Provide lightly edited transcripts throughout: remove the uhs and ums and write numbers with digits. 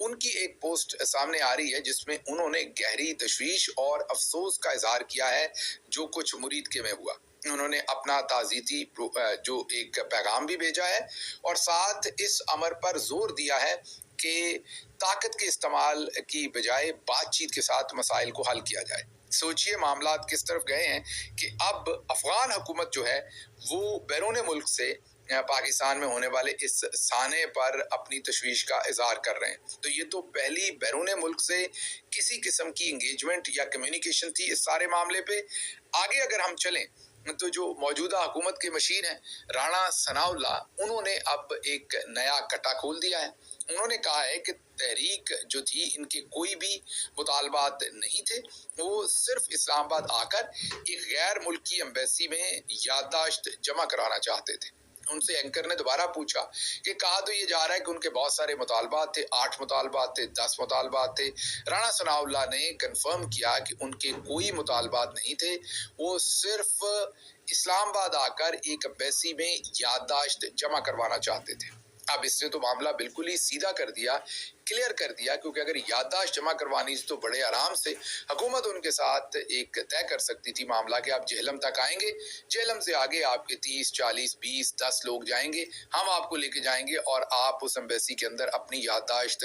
ان کی ایک پوسٹ سامنے آ رہی ہے جس میں انہوں نے گہری تشویش اور افسوس کا اظہار کیا ہے جو کچھ مرید کے میں ہوا۔ انہوں نے اپنا تعزیتی جو ایک پیغام بھی بھیجا ہے اور ساتھ اس امر پر زور دیا ہے کہ طاقت کے استعمال کی بجائے بات چیت کے ساتھ مسائل کو حل کیا جائے۔ سوچئے معاملات کس طرف گئے ہیں کہ اب افغان حکومت جو ہے وہ بیرون ملک سے پاکستان میں ہونے والے اس سانحے پر اپنی تشویش کا اظہار کر رہے ہیں۔ تو یہ تو پہلی بیرون ملک سے کسی قسم کی انگیجمنٹ یا کمیونیکیشن تھی اس سارے معاملے پہ۔ آگے اگر ہم چلیں تو جو موجودہ حکومت کے مشیر ہیں رانا ثناءاللہ، انہوں نے اب ایک نیا کٹا کھول دیا ہے۔ انہوں نے کہا ہے کہ تحریک جو تھی ان کے کوئی بھی مطالبات نہیں تھے، وہ صرف اسلام آباد آ کر ایک غیر ملکی ایمبیسی میں یادداشت جمع کرانا چاہتے تھے۔ ان سے اینکر نے دوبارہ پوچھا کہ کہا تو یہ جا رہا ہے کہ ان کے بہت سارے مطالبات تھے، 8 مطالبات تھے، 10 مطالبات تھے۔ رانا ثناءاللہ نے کنفرم کیا کہ ان کے کوئی مطالبات نہیں تھے، وہ صرف اسلام آباد آ کر ایک ایمبیسی میں یادداشت جمع کروانا چاہتے تھے۔ اب اس نے تو معاملہ بالکل ہی سیدھا کر دیا، کلیئر کر دیا، کیونکہ اگر یادداشت جمع کروانی تھی تو بڑے آرام سے حکومت ان کے ساتھ ایک طے کر سکتی تھی معاملہ کہ آپ جہلم تک آئیں گے، جہلم سے آگے آپ کے 30 40 20 10 لوگ جائیں گے، ہم آپ کو لے کے جائیں گے اور آپ اس ایمبیسی کے اندر اپنی یادداشت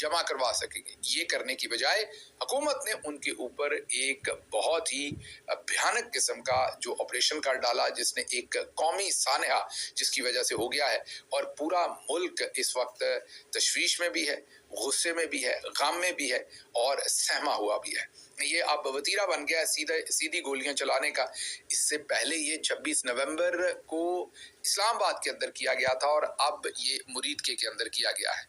جمع کروا سکیں گے۔ یہ کرنے کی بجائے حکومت نے ان کے اوپر ایک بہت ہی بھیانک قسم کا جو آپریشن کر ڈالا، جس نے ایک قومی سانحہ جس کی وجہ سے ہو گیا ہے اور پورا ملک اس وقت تشویش میں بھی ہے، غصے میں بھی ہے، غم میں بھی ہے اور سہما ہوا بھی ہے۔ یہ اب وتیرہ بن گیا ہے سیدھی گولیاں چلانے کا۔ اس سے پہلے یہ 26 نومبر کو اسلام آباد کے اندر کیا گیا تھا اور اب یہ مرید کے اندر کیا گیا ہے۔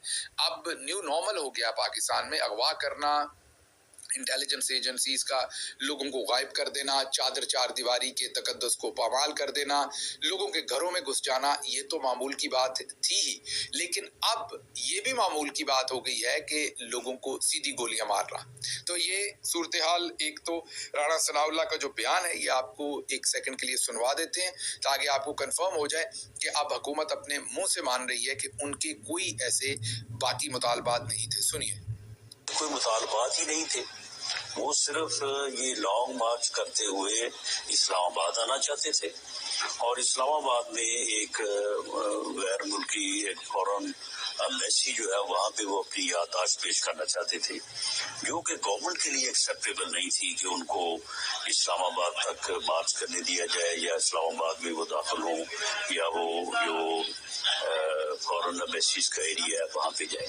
اب نیو نارمل ہو گیا پاکستان میں اغوا کرنا، انٹیلیجنس ایجنسیز کا لوگوں کو غائب کر دینا، چادر چار دیواری کے تقدس کو پامال کر دینا، لوگوں کے گھروں میں گھس جانا، یہ تو معمول کی بات تھی ہی، لیکن اب یہ بھی معمول کی بات ہو گئی ہے کہ لوگوں کو سیدھی گولیاں مارنا۔ تو یہ صورتحال، ایک تو رانا ثناءاللہ کا جو بیان ہے یہ آپ کو ایک سیکنڈ کے لیے سنوا دیتے ہیں تاکہ آپ کو کنفرم ہو جائے کہ اب حکومت اپنے منہ سے مان رہی ہے کہ ان کے کوئی ایسے باقی مطالبات نہیں تھے۔ سنیے۔ کوئی مطالبات ہی نہیں تھے، وہ صرف یہ لانگ مارچ کرتے ہوئے اسلام آباد آنا چاہتے تھے اور اسلام آباد میں ایک غیر ملکی ایک فورن ایمبیسی جو ہے وہاں پہ وہ اپنی یادداشت پیش کرنا چاہتے تھے، جو کہ گورنمنٹ کے لیے ایکسیپٹیبل نہیں تھی کہ ان کو اسلام آباد تک مارچ کرنے دیا جائے یا اسلام آباد میں وہ داخل ہوں یا وہ جو فورن ایمبیسیز کا ایریا ہے وہاں پہ جائیں۔